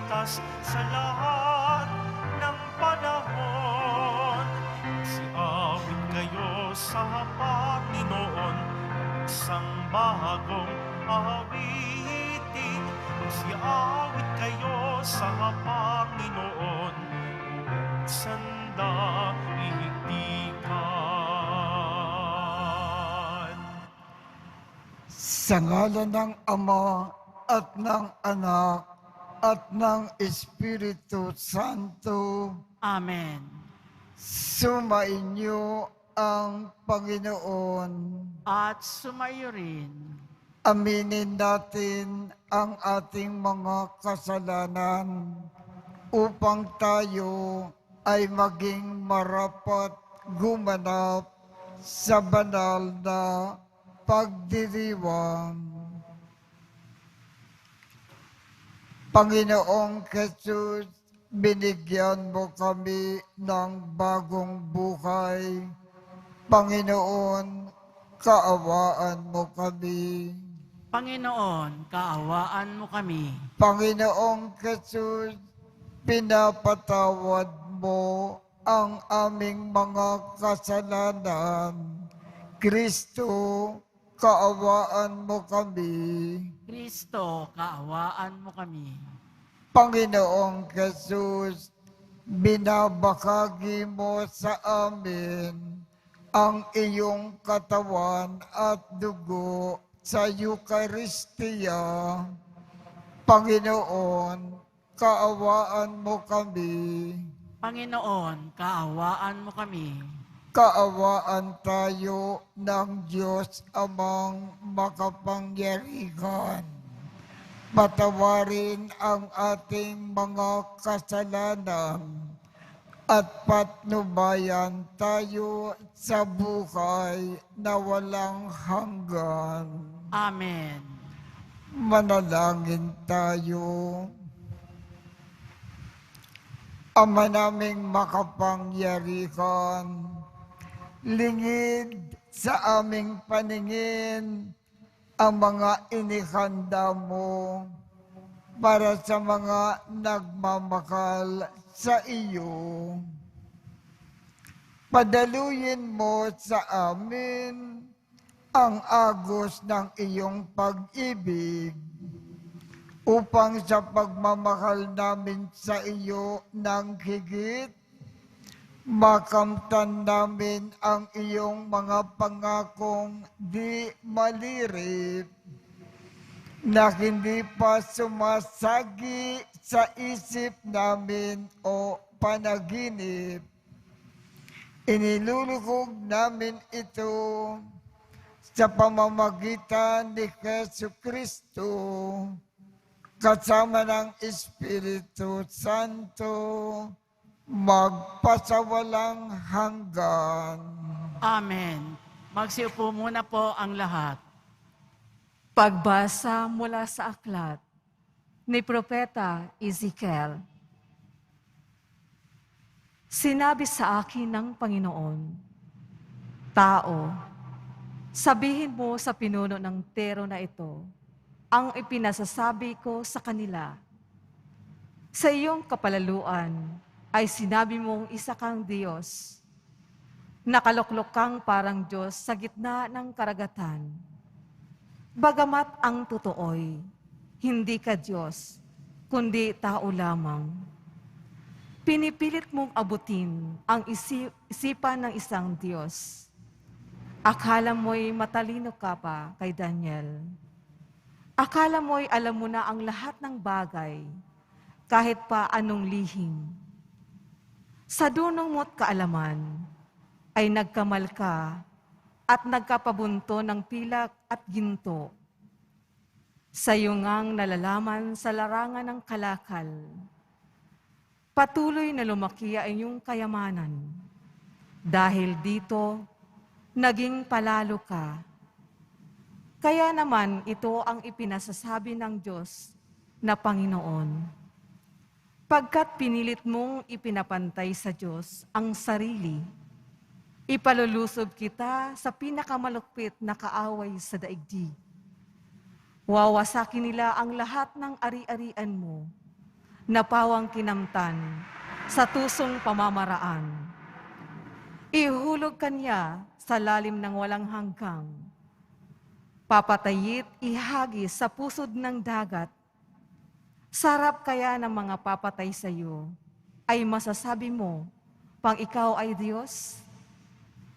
ligtas sa lahat ng panahon. Siawit kayo sa Panginoon, isang bagong awitin. Siawit kayo sa Panginoon, sanda ihigtikan. Sa ngalan ng Ama at ng Anak at ng Espiritu Santo, Amen. sumainyo ang Panginoon. At sumayo rin. Aminin natin ang ating mga kasalanan upang tayo ay maging marapat gumanap sa banal na pagdiriwang. Panginoong Jesus, binigyan mo kami ng bagong buhay. Panginoon, kaawaan mo kami. Panginoon, kaawaan mo kami. Panginoong Jesus, pinapatawad mo ang aming mga kasalanan. Kristo, kaawaan mo kami. Kristo, kaawaan mo kami. Panginoong Jesus, binabahagi mo sa amin ang iyong katawan at dugo sa Eukaristiya. Panginoon, kaawaan mo kami. Panginoon, kaawaan mo kami. Kaawaan tayo ng Diyos Amang makapangyarihan. Patawarin ang ating mga kasalanan at patnubayan tayo sa buhay na walang hanggan. Amen. Manalangin tayo. Ama naming makapangyarihan, lingid sa aming paningin ang mga inihanda mo para sa mga nagmamahal sa iyo. Padaluyin mo sa amin ang agos ng iyong pag-ibig upang sa pagmamahal namin sa iyo ng higit, makamtan namin ang iyong mga pangakong di malirip na hindi pa sumasagi sa isip namin o panaginip. Iniluluhog namin ito sa pamamagitan ni Jesucristo kasama ng Espiritu Santo, magpasawalang hanggan. Amen. Magsiupo muna po ang lahat. Pagbasa mula sa aklat ni Propeta Ezekiel. Sinabi sa akin ng Panginoon, Tao, sabihin mo sa pinuno ng tero na ito, ang ipinasasabi ko sa kanila. Sa iyong kapalaluan ay sinabi mong isa kang Diyos. Nakaluklok kang parang Diyos sa gitna ng karagatan. Bagamat ang totoo'y, hindi ka Diyos, kundi tao lamang. Pinipilit mong abutin ang isipan ng isang Diyos. Akala mo'y matalino ka pa kay Daniel. Akala mo'y alam mo na ang lahat ng bagay, kahit pa anong lihim. Sa dunong mo't kaalaman, ay nagkamal ka at nagkapabunto ng pilak at ginto. Sa iyo ngang nalalaman sa larangan ng kalakal. Patuloy na lumaki ang iyong kayamanan. Dahil dito, naging palalo ka. Kaya naman ito ang ipinasasabi ng Diyos na Panginoon. Pagkat pinilit mong ipinapantay sa Diyos ang sarili, ipalulusob kita sa pinakamalupit na kaaway sa daigdig. Wawasakin nila ang lahat ng ari-arian mo, na pawang kinamtan sa tusong pamamaraan. Ihulog kanya sa lalim ng walang hanggang. Papatayit ihagis sa pusod ng dagat. Sarap kaya ng mga papatay sa iyo, ay masasabi mo, pang ikaw ay Diyos?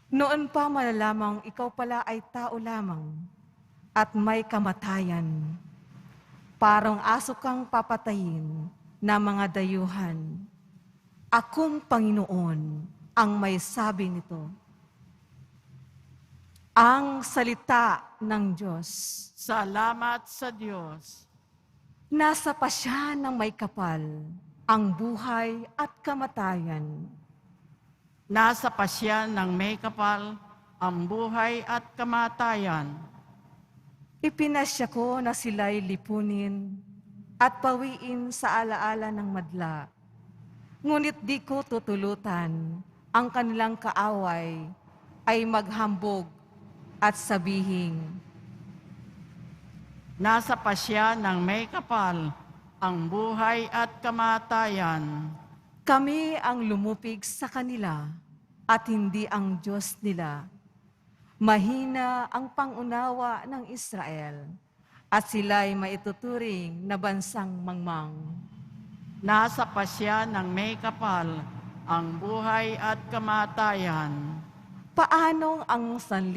Noon pa malalamang ikaw pala ay tao lamang at may kamatayan. Parang aso kang papatayin na mga dayuhan. Akong Panginoon ang may sabi nito. Ang salita ng Diyos. Salamat sa Diyos. Nasa pasya ng may kapal ang buhay at kamatayan. Nasa pasya ng may kapal ang buhay at kamatayan. Ipinasya ko na sila'y lipunin at pawiin sa alaala ng madla. Ngunit di ko tutulutan ang kanilang kaaway ay maghambog at sabihing, Nasa pasya ng may kapal ang buhay at kamatayan. kami ang lumupig sa kanila at hindi ang Diyos nila. Mahina ang pangunawa ng Israel at sila'y maituturing na bansang mangmang. Nasa pasya ng may kapal ang buhay at kamatayan. Paanong ang 1,000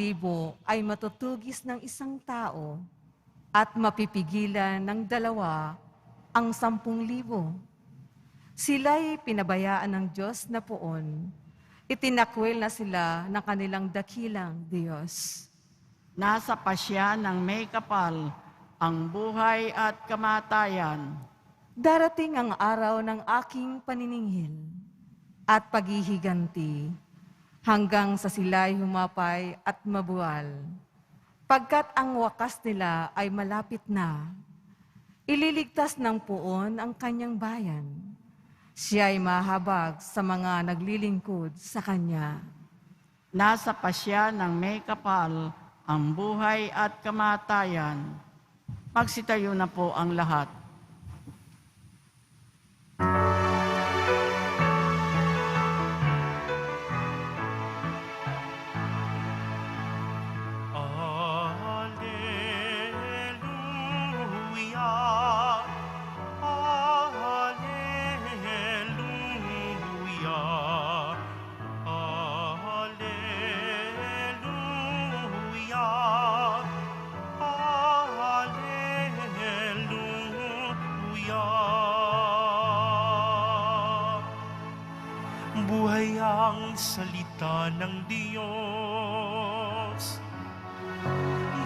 ay matutugis ng isang tao at mapipigilan ng 2 ang 10,000? Sila'y pinabayaan ng Diyos na poon. Itinakwil na sila ng kanilang dakilang Diyos. Nasa pasya ng may kapal ang buhay at kamatayan. Darating ang araw ng aking paniningil at paghihiganti hanggang sa sila'y humapay at mabuwal. Pagkat ang wakas nila ay malapit na, ililigtas ng poon ang kanyang bayan. Siya'y mahabag sa mga naglilingkod sa kanya. Nasa pasya ng may kapal ang buhay at kamatayan. Magsitayo na po ang lahat. Alleluia, Alleluia, Alleluia, Alleluia. Buhay ang salita ng Diyos,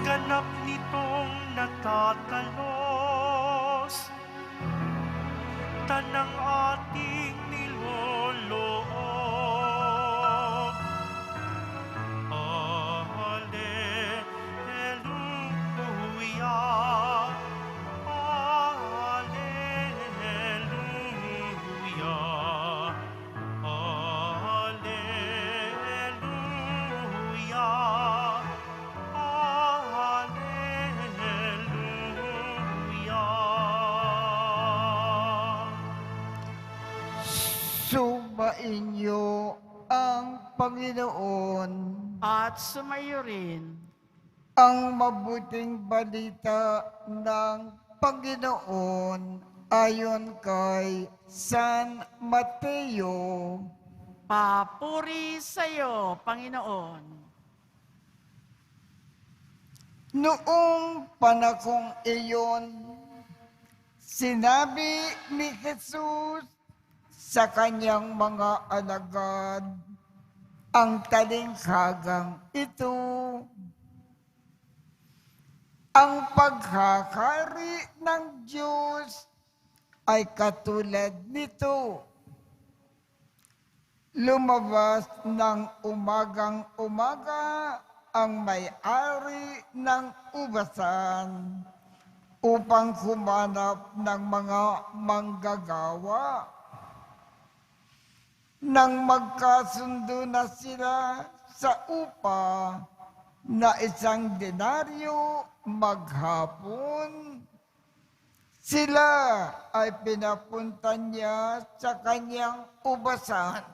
ganap nitong natatalos, tanang ating niloloob. Alleluia, Alleluia, Alleluia, Alleluia. Sumainyo ang Panginoon. At sumayo rin Ang mabuting balita ng Panginoon ayon kay San Mateo. papuri sa iyo, Panginoon. Noong panahong iyon, sinabi ni Jesus sa kanyang mga alagad ang talinghagang ito. Ang paghahari ng Diyos ay katulad nito. Lumabas ng umagang-umaga ang may-ari ng ubasan upang humanap ng mga manggagawa. Nang magkasundo na sila sa upa na 1 denaryo maghapon, Sila ay pinapunta niya sa kanyang ubasan.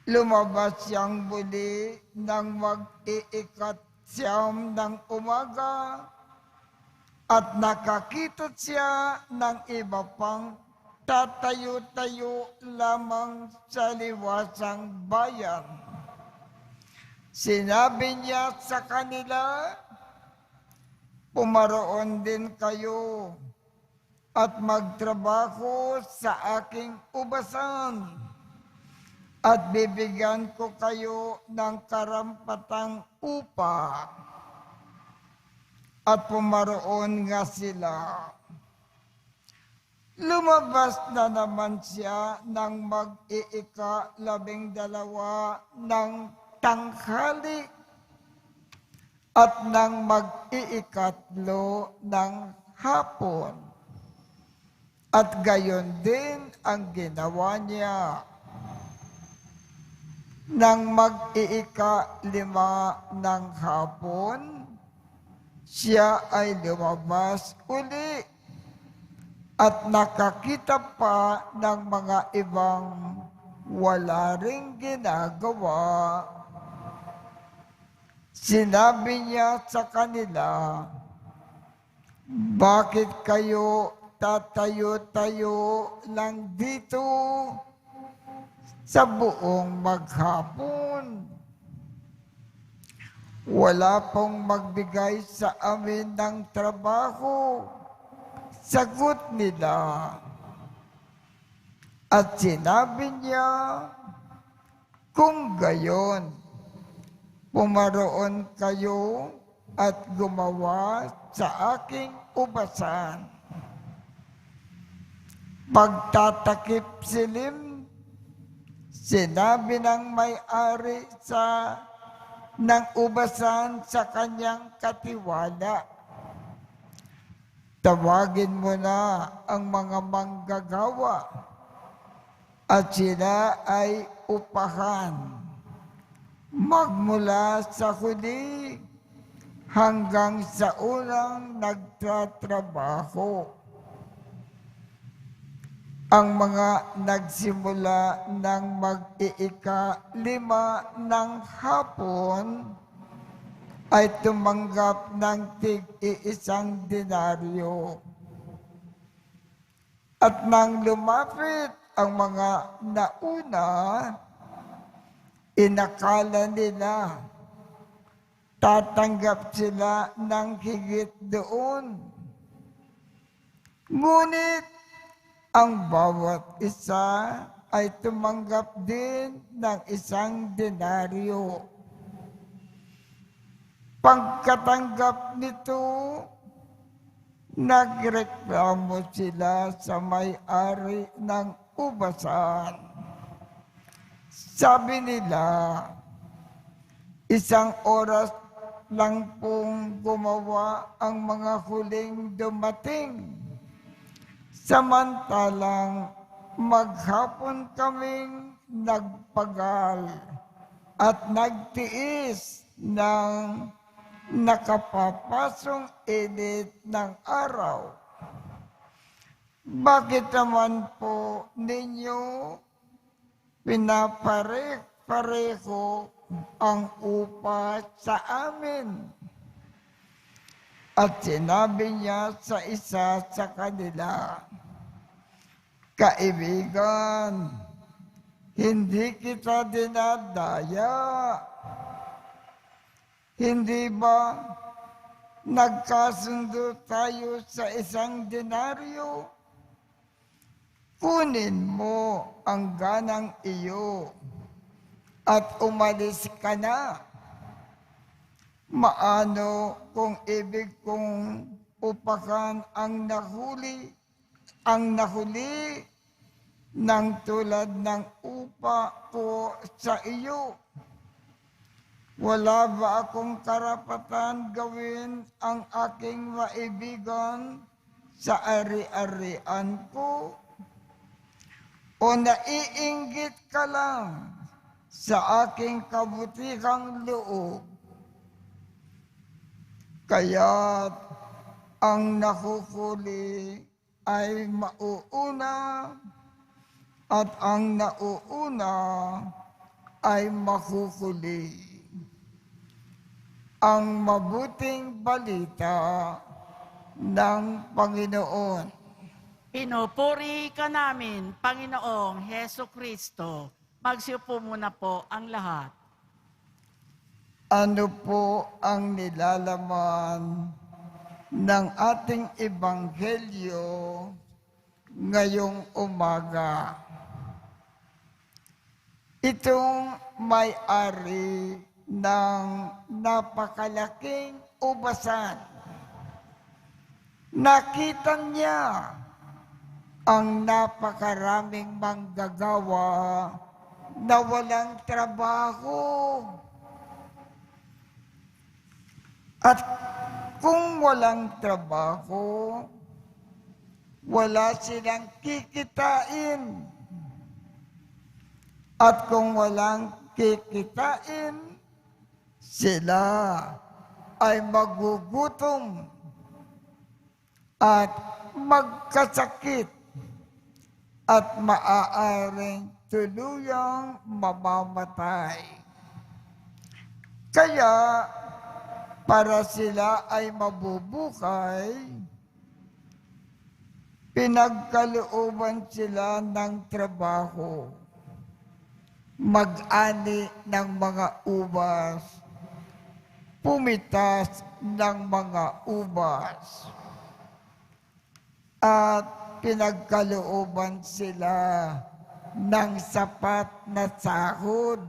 Lumabas siyang muli nang mag-iikat-siyam ng umaga at nakakita siya ng iba pang tatayo-tayo lamang sa liwasang bayan. Sinabi niya sa kanila, pumaroon din kayo at magtrabaho sa aking ubasan at bibigyan ko kayo ng karampatang upa. At pumaroon nga sila. Lumabas na naman siya nang mag-12 ng tanghali at nang mag-ikatlo ng hapon. At gayon din ang ginawa niya. Nang mag-5 ng hapon, siya ay lumabas uli at nakakita pa ng mga ibang wala ring ginagawa. Sinabi niya sa kanila, bakit kayo tatayo-tayo lang dito sa buong maghapon? Wala pong magbigay sa amin ng trabaho. Sagot nila. At sinabi niya, kung gayon, pumaroon kayo at gumawa sa aking ubasan. Pagtatakip silim, sinabi ng may-ari ng ubasan sa kanyang katiwala, tawagin mo na ang mga manggagawa at sila ay upahan magmula sa huli hanggang sa unang nagtatrabaho. Ang mga nagsimula ng mag-5 ng hapon ay tumanggap ng tig-1 denaryo. At nang lumapit ang mga nauna, inakala nila tatanggap sila ng higit doon. Ngunit ang bawat isa ay tumanggap din ng 1 denaryo. Pagkatanggap nito, nagreklamo sila sa may-ari ng ubasan. Sabi nila, 1 oras lang pong gumawa ang mga huling dumating. Samantalang maghapon kaming nagpagal at nagtiis ng nakapapasong init ng araw. Bakit naman po ninyo pinapareho ang upa sa amin? At sinabi niya sa isa sa kanila, kaibigan, hindi kita dinadaya. Hindi ba nagkasundo tayo sa 1 denaryo? Kunin mo ang ganang iyo at umalis ka na. Maano kung ibig kong upakan ang nahuli ng tulad ng upa ko sa iyo? Wala ba akong karapatan gawin ang aking maibigan sa ari-arian ko? O naiinggit ka lang sa aking kabutihang loob? Kaya't ang nahuhuli ay mauuna at ang nauuna ay mahuhuli. Ang mabuting balita ng Panginoon. Pinupuri ka namin, Panginoong Heso Kristo. Magsiupo muna po ang lahat. Ano po ang nilalaman ng ating ebanghelyo ngayong umaga? Itong may-ari ng napakalaking ubasan. Nakita niya ang napakaraming manggagawa na walang trabaho. At kung walang trabaho, wala silang kikitain. At kung walang kikitain, sila ay magugutom at magkasakit at maaaring tuluyang mamamatay. Kaya, para sila ay mabubuhay, pinagkalooban sila ng trabaho, mag-ani ng mga ubas, pumitas ng mga ubas, at pinagkalooban sila ng sapat na sahod.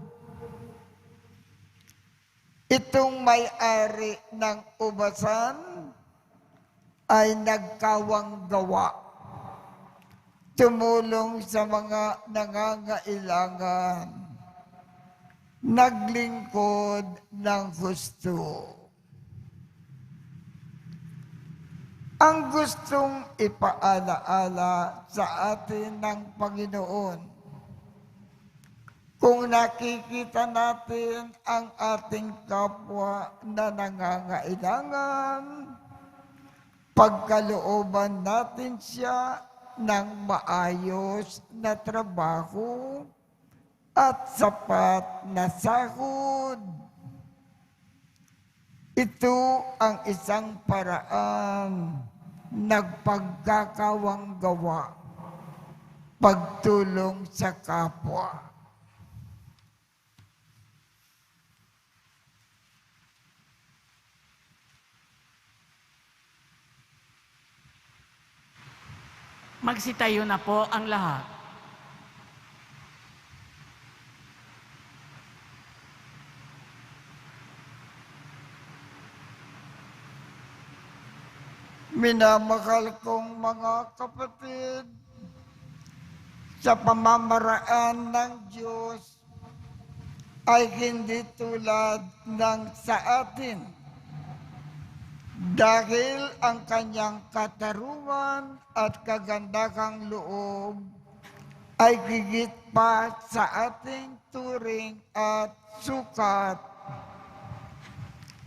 Itong may-ari ng ubasan ay nagkawang gawa. Tumulong sa mga nangangailangan. Naglingkod ng husto. Ang gustong ipaalaala sa atin ng Panginoon, kung nakikita natin ang ating kapwa na nangangailangan, pagkalooban natin siya ng maayos na trabaho at sapat na sahod. Ito ang isang paraan ng pagkakawang gawa, pagtulong sa kapwa. Magsitayo na po ang lahat. Minamahal kong mga kapatid, sa pamamaraan ng Diyos ay hindi tulad ng sa atin. Dahil ang kanyang katarungan at kagandahang loob ay higit pa sa ating turing at sukat.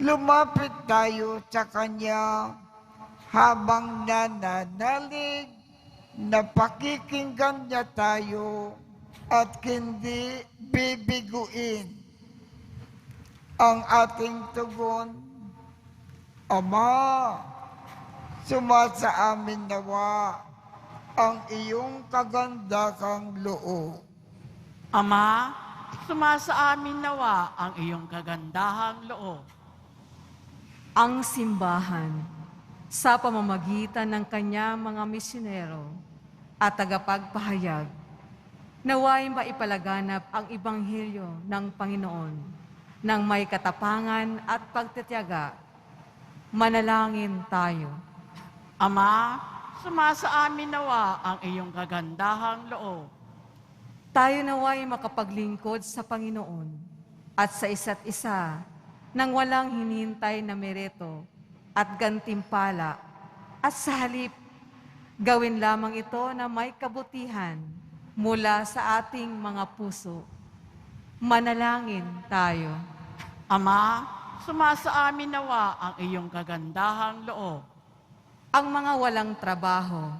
Lumapit tayo sa kanya habang nananalig na pakikinggan niya tayo at hindi bibiguin. Ang ating tugon, Ama, sumasa amin nawa ang iyong kagandahang loob. Ama, sumasa amin nawa ang iyong kagandahang loob. Ang simbahan, sa pamamagitan ng kanya mga misyonero at tagapagpahayag, naway maipalaganap ang Ebanghelyo ng Panginoon ng may katapangan at pagtitiyaga. Manalangin tayo. Ama, sumasa amin nawa ang iyong kagandahang loob. Tayo naway makapaglingkod sa Panginoon at sa isa't isa nang walang hinihintay na mereto at gantimpala, at sa halip, gawin lamang ito na may kabutihan mula sa ating mga puso. Manalangin tayo. Ama, sumasa amin nawa ang iyong kagandahang loob. Ang mga walang trabaho,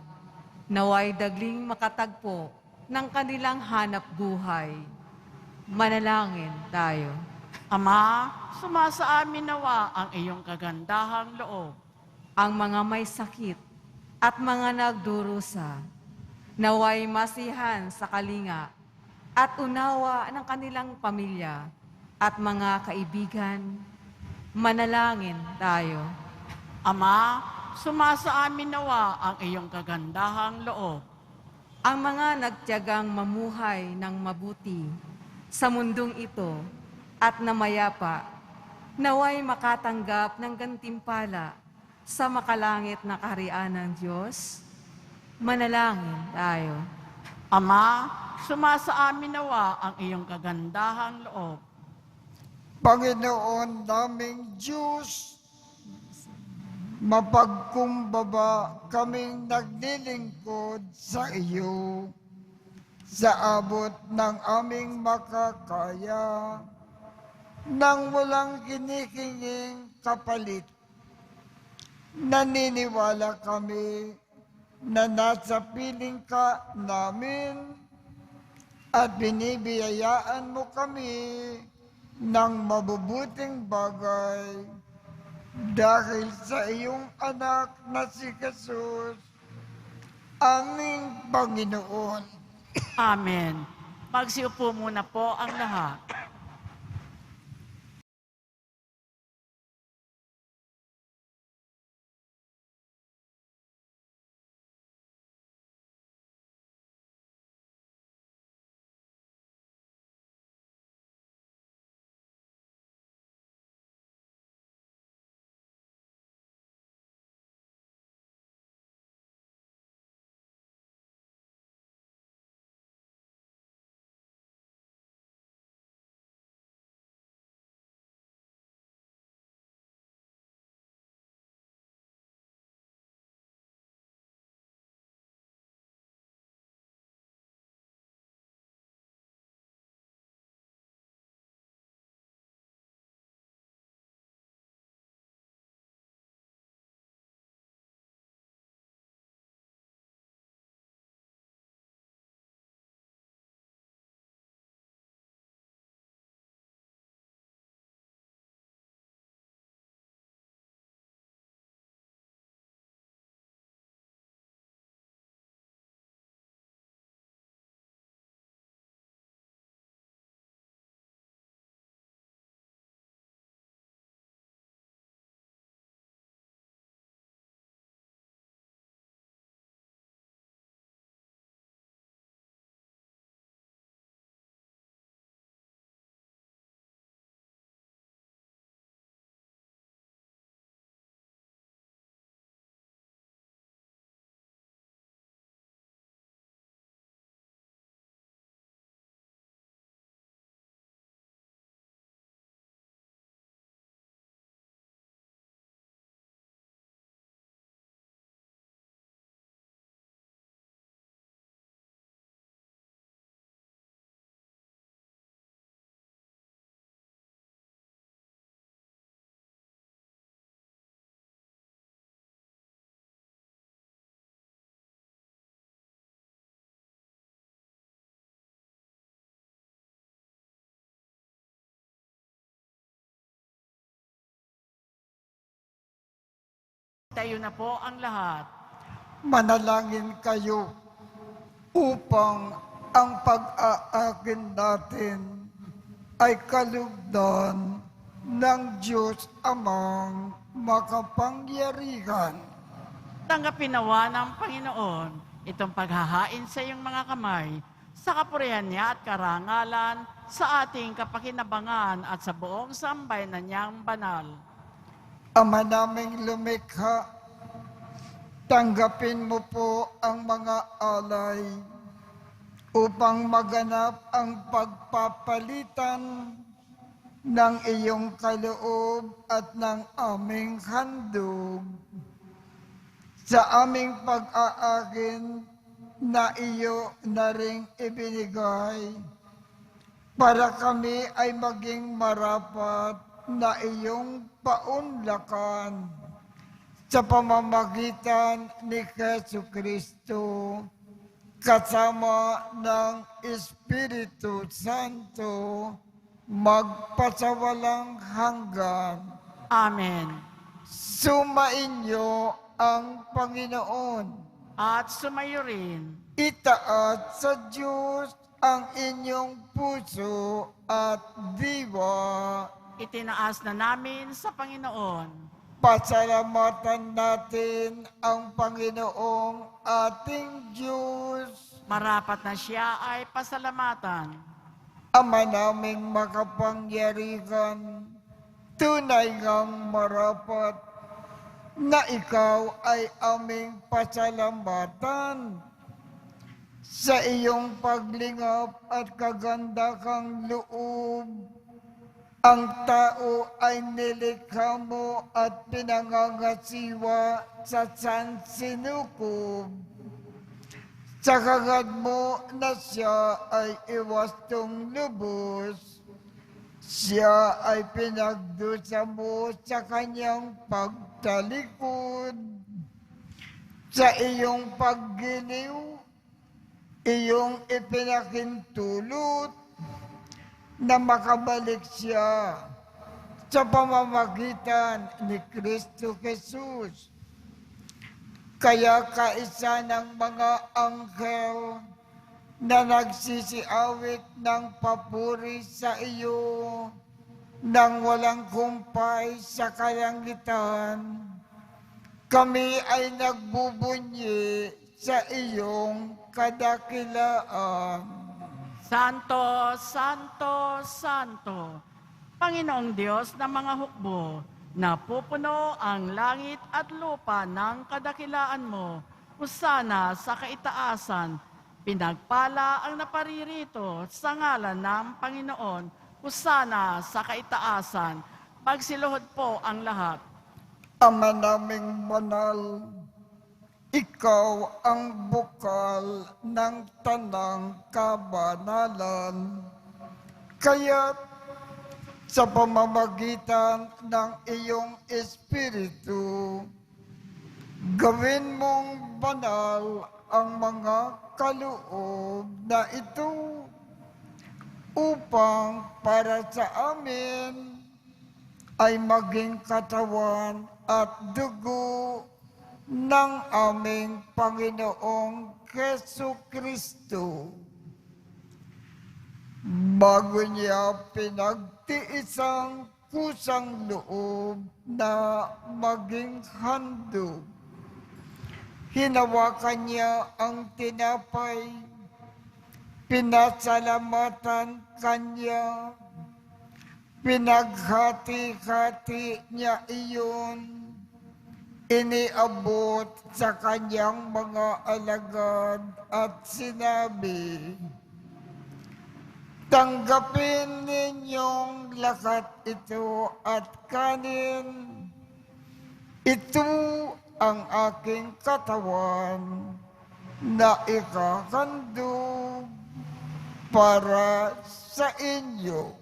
naway dagling makatagpo ng kanilang hanap buhay. Manalangin tayo. Ama, sumasa amin nawa ang iyong kagandahang loob. Ang mga may sakit at mga nagdurusa, naway masihan sa kalinga at unawa ng kanilang pamilya at mga kaibigan. Manalangin tayo. Ama, sumasa amin nawa ang iyong kagandahang loob. Ang mga nagtiyagang mamuhay ng mabuti sa mundong ito at namayapa, naway makatanggap ng gantimpala sa makalangit na kaharian ng Diyos. Manalangin tayo. Ama, sumasa amin nawa ang iyong kagandahang loob. Panginoon naming Diyos, mapagkumbaba kaming naglilingkod sa iyo sa abot ng aming makakaya nang walang kinikinging kapalit. Naniniwala kami na nasa piling ka namin at binibiyayaan mo kami ng mabubuting bagay dahil sa iyong anak na si Jesus, aming Panginoon. Amen. Magsiupo muna po ang lahat. Tayo na po ang lahat. Manalangin kayo upang ang pag-aakin natin ay kalugdan ng Diyos Amang makapangyarihan. Tanggapin nawa ng Panginoon itong paghahain sa iyong mga kamay sa kapurihan niya at karangalan sa ating kapakinabangan at sa buong sambayanan niyang banal. Ama naming lumikha, tanggapin mo po ang mga alay upang maganap ang pagpapalitan ng iyong kaloob at ng aming handog. Sa aming pag-aakin na iyo na ring ibinigay, para kami ay maging marapat na iyong paunlakan. sa pamamagitan ni Jesu Kristo, kasama ng Espiritu Santo, magpasawalang hanggan. Amen. Sumainyo ang Panginoon. At sumayo rin. Itaat sa Diyos ang inyong puso at diwa. Itinaas na namin sa Panginoon. Pasalamatan natin ang Panginoong ating Diyos. Marapat na siya ay pasalamatan. Ama naming makapangyarihan, tunay ngang marapat na ikaw ay aming pasalamatan sa iyong paglingap at kaganda kang loob. Ang tao ay nilikha mo at pinangangasiwa sa sansinukob. Sa kagad mo na siya ay iwastong lubos, siya ay pinagdusa mo sa kanyang pagtalikod. Sa iyong paggiliw, iyong ipinakintulot na makabalik siya sa pamamagitan ni Kristo Jesus. Kaya kaisa ng mga anghel na nagsisiawit ng papuri sa iyo nang walang kumpay sa kalangitan, kami ay nagbubunyi sa iyong kadakilaan. Santo, Santo, Santo, Panginoong Diyos ng mga hukbo, napupuno ang langit at lupa ng kadakilaan mo, husana sa kaitaasan, pinagpala ang naparirito sa ngalan ng Panginoon, husana sa kaitaasan, pagsiluhod po ang lahat. Ama naming banal, ikaw ang bukal ng tanang kabanalan. Kaya't sa pamamagitan ng iyong Espiritu, gawin mong banal ang mga kaloob na ito upang para sa amin ay maging katawan at dugo ng aming Panginoong Jesucristo. Bago niya pinagtiisang kusang loob na maging handog, hinawakan niya ang tinapay, pinasalamatan kanya, pinaghati-hati niya iyon, iniabot sa kanyang mga alagad at sinabi, "Tanggapin ninyong lahat ito at kanin. Ito ang aking katawan na ikahandog para sa inyo."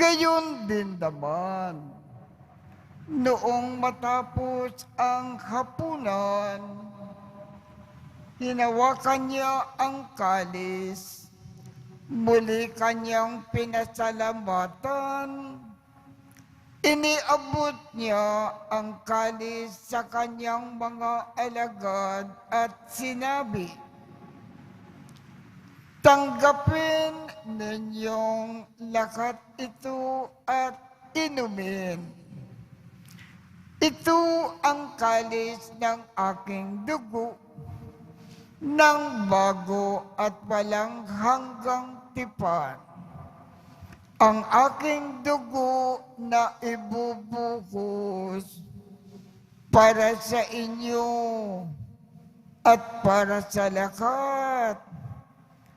Gayon din naman, noong matapos ang hapunan, hinawakan niya ang kalis, muli kanyang pinasalamatan, iniabot niya ang kalis sa kanyang mga alagad at sinabi, "Tanggapin ninyong lahat ito at inumin. Ito ang kalis ng aking dugo, ng bago at walang hanggang tipan. Ang aking dugo na ibubuhos para sa inyo at para sa lahat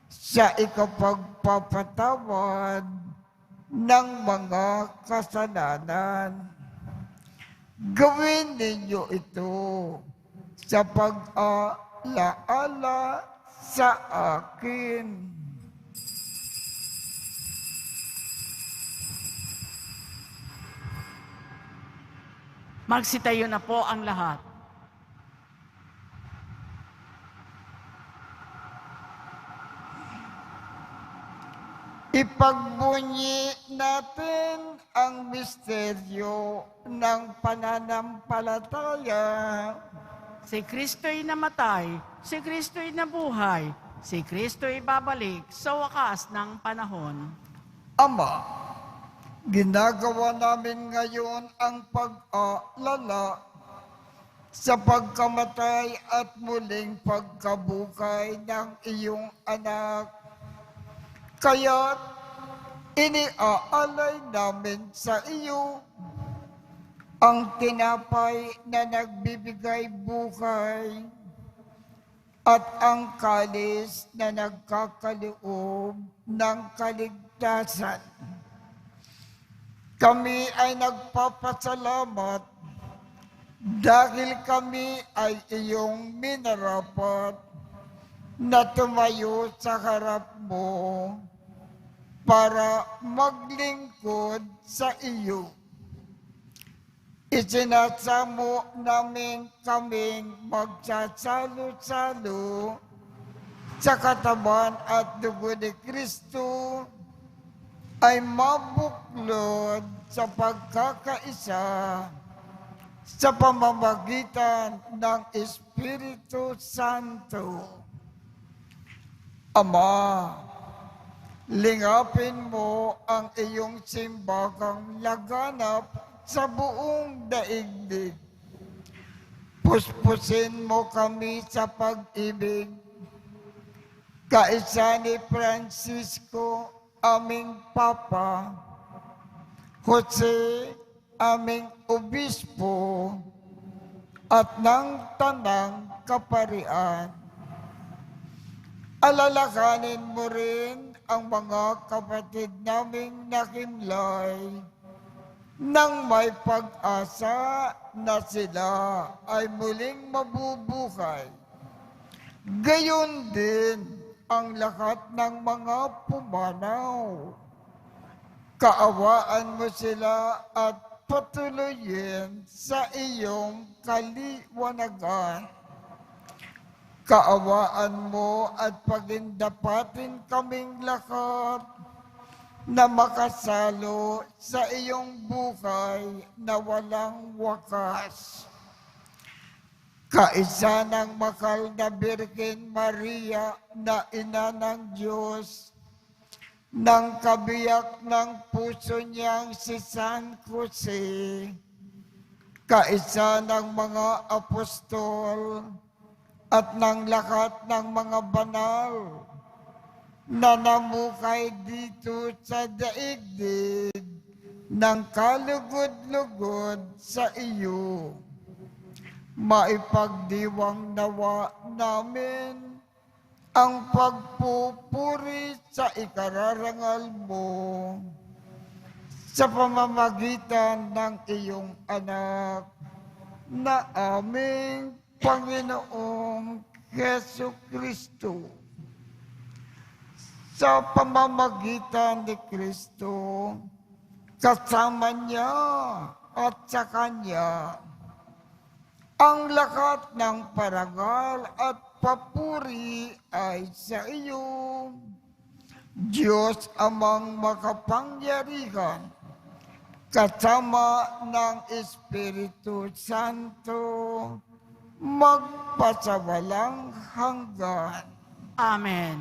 sa ikapagpapatawad ng mga kasalanan. Gawin ninyo ito sa pag-alaala sa akin. Magsitayo na po ang lahat. Ipagbunyi natin ang misteryo ng pananampalataya. Si Kristo'y namatay, si Kristo'y nabuhay, si Kristo'y babalik sa wakas ng panahon. Ama, ginagawa namin ngayon ang pag-aalala sa pagkamatay at muling pagkabukay ng iyong anak. Kaya't iniaalay namin sa iyo ang tinapay na nagbibigay buhay at ang kalis na nagkakaloob ng kaligtasan. Kami ay nagpapasalamat dahil kami ay iyong minarapat na tumayo sa harap mo para maglingkod sa iyo. Isinasamo namin kaming magsasalo-salo sa katawan at dugo ni Kristo ay mabuklod sa pagkakaisa sa pamamagitan ng Espiritu Santo. Ama, lingapin mo ang iyong simbahang laganap sa buong daigdig. Puspusin mo kami sa pag-ibig. Kaisa ni Francisco, aming Papa, Jose, aming Obispo, at ng Tanang Kaparian. Alalakanin mo rin ang mga kapatid naming nakimlay nang may pag-asa na sila ay muling mabubuhay. Gayon din ang lahat ng mga pumanaw. Kaawaan mo sila at patuloyin sa iyong kaliwanagan. Kaawaan mo at pagindapatin kaming lahat na makasalo sa iyong buhay na walang wakas. Kaisa ng Mahal na Birhen Maria na Ina ng Diyos, ng kabiyak ng puso niyang si San Jose, kaisa ng mga apostol, at ng lahat ng mga banal na namukay dito sa daigdig ng kalugod-lugod sa iyo. Maipagdiwang nawa namin ang pagpupuri sa ikararangal mo sa pamamagitan ng iyong anak na aming Panginoong Jesucristo. Sa pamamagitan ni Kristo, kasama niya at sa Kanya, ang lahat ng parangal at papuri ay sa iyo, Diyos Amang makapangyarihan, kasama ng Espiritu Santo, magpasawalang hanggan. Amen.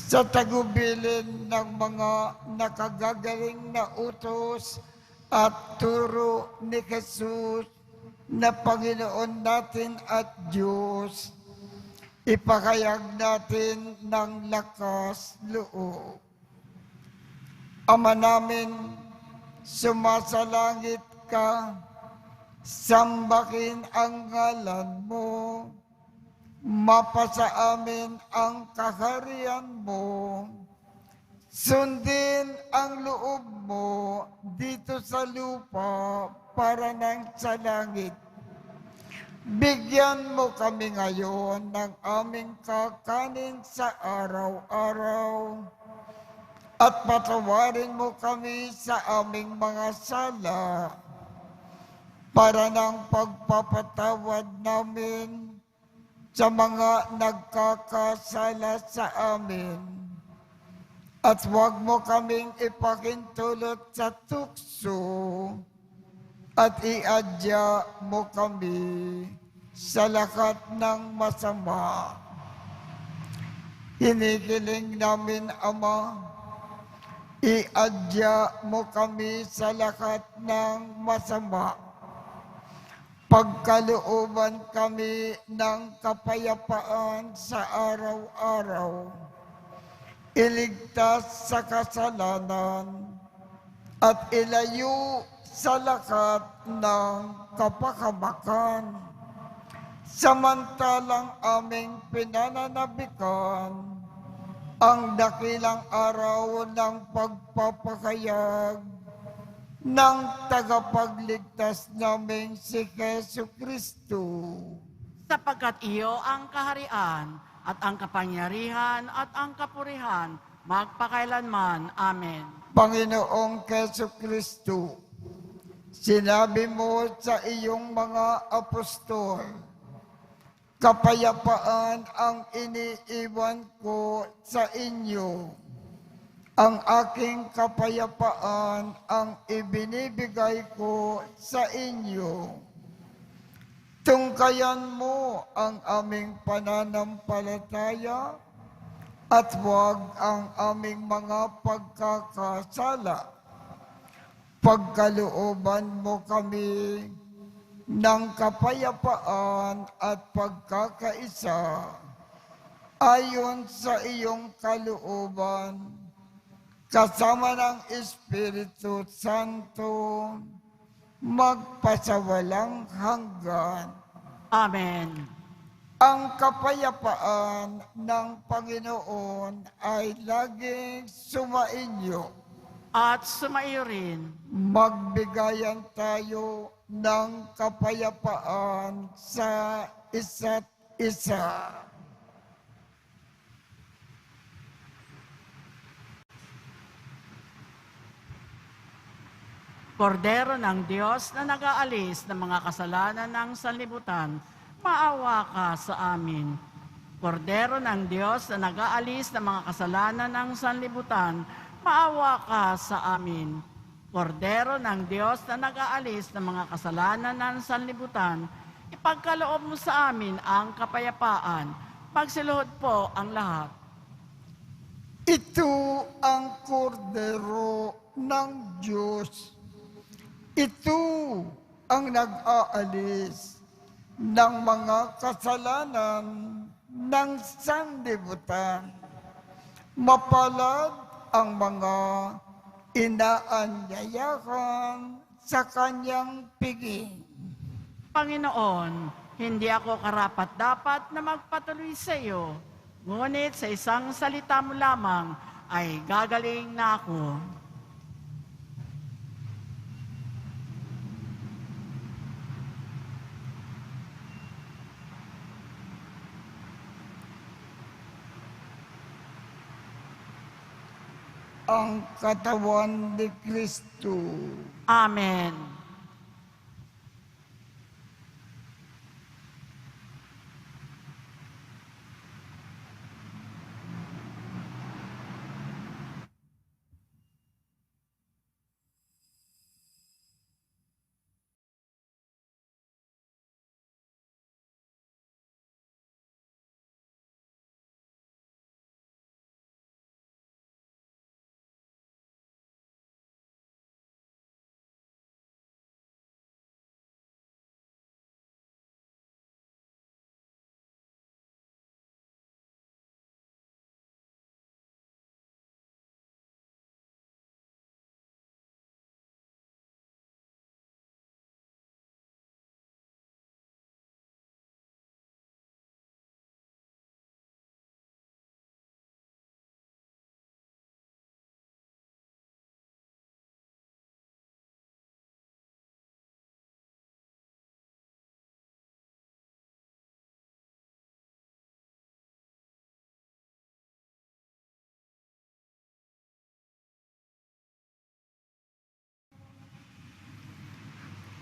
Sa tagubilin ng mga nakagagaling na utos at turo ni Jesus na Panginoon natin at Diyos, ipakayag natin ng lakas loob. Ama namin, sumasalangit ka, sambahin ang ngalan mo, mapasa amin ang kaharian mo, Sundin ang loob mo dito sa lupa para nang sa langit. Bigyan mo kami ngayon ng aming kakanin sa araw-araw at patawarin mo kami sa aming mga sala para ng pagpapatawad namin sa mga nagkakasala sa amin. At huwag mo kaming ipakintulot sa tukso at iadya mo kami sa lakat ng masama. Hinikiling namin, Ama, iadya mo kami sa lakat ng masama. Pagkalooban kami ng kapayapaan sa araw-araw. Iligtas sa kasalanan at ilayo sa lakat ng kapakamakan. Samantalang aming pinananabikan ang dakilang araw ng pagpapakayag ng tagapagligtas naming si Jesucristo. Sapagkat iyo ang kaharian at ang kapangyarihan at ang kapurihan magpakailanman. Amen. Panginoong Jesucristo, sinabi mo sa iyong mga apostol, kapayapaan ang iniiwan ko sa inyo. Ang aking kapayapaan ang ibinibigay ko sa inyo. Tungkayan mo ang aming pananampalataya at huwag ang aming mga pagkakasala. Pagkalooban mo kami ng kapayapaan at pagkakaisa ayon sa iyong kalooban, kasama ng Espiritu Santo, magpasawalang hanggan. Amen. Ang kapayapaan ng Panginoon ay laging sumainyo. At sumaiyo rin. Magbigayan tayo ng kapayapaan sa isa't isa. Kordero ng Diyos na nag-aalis ng mga kasalanan ng sanlibutan, maawa ka sa amin. Kordero ng Diyos na nag-aalis ng mga kasalanan ng sanlibutan, maawa ka sa amin. Kordero ng Diyos na nag-aalis ng mga kasalanan ng sanlibutan, ipagkaloob mo sa amin ang kapayapaan. Magsiluhod po ang lahat. Ito ang kordero ng Diyos. Ito ang nag-aalis ng mga kasalanan ng sanlibutan. Mapalad ang mga inaanyayahan sa kanyang piging. Panginoon, hindi ako karapat-dapat na magpatuloy sa iyo, ngunit sa isang salita mo lamang ay gagaling na ako. Ang katawan ni Kristo. Amen.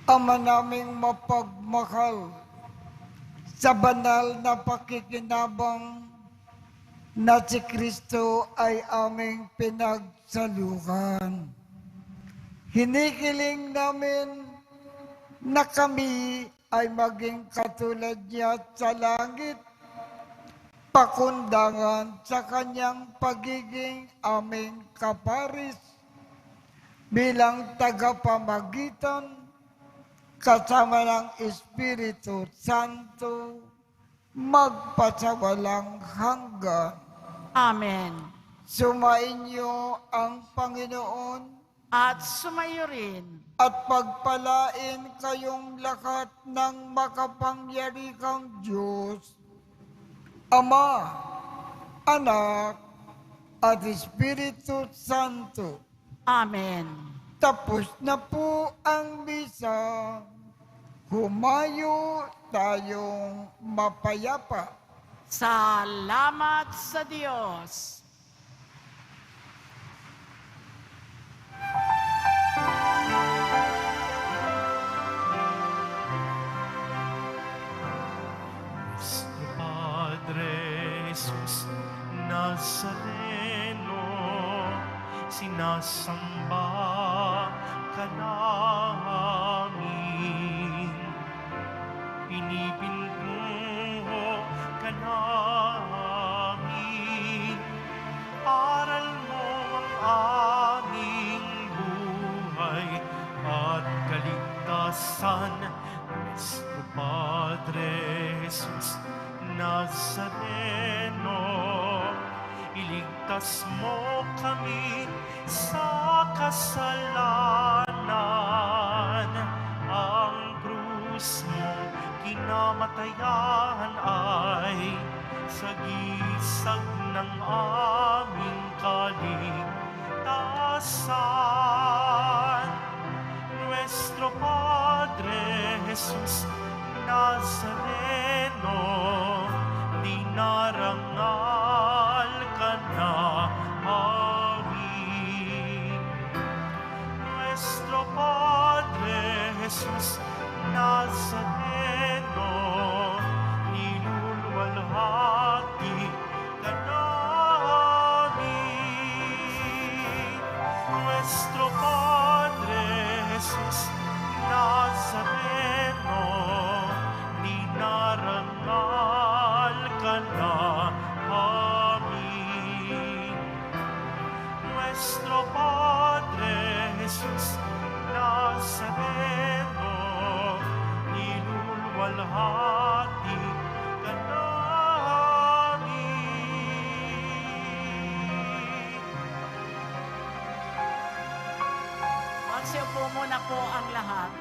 Ama naming mapagmahal, sa banal na pakikinabang na si Kristo ay aming pinagsaluhan. Hinikiling namin na kami ay maging katulad niya sa langit, pakundangan sa kanyang pagiging aming kaparis bilang tagapamagitan kasama ng Espiritu Santo magpasawalang hanggan. Amen. Sumainyo ang Panginoon At sumayo rin. at pagpalain kayong lahat ng makapangyarihang Diyos, Ama, Anak, at Espiritu Santo. Amen. Tapos na po ang misa. Humayo tayong mapayapa. Salamat sa Diyos. Nuestro Padre Jesus Nazareno, sinasamba ka namin. Pinipintuho ka namin. Aral mo ang aming buhay at kaligtasan. Nuestro Padre Jesus Nazareno, iligtas mo kami sa kasalanan. Ang krus mo kinamatayan ay sagisag ng aming kaligtasan. Nuestro Padre Jesus Nazareno, dinarangal ka namin. Nuestro Padre Jesus Nazareno, niluluwalhati ka namin. Nuestro Padre Jesus Nazareno, dinarangal ka namin. Nuestro Padre Jesus Nazareno, niluluwalhati ka namin. Magsiupo muna po ang lahat.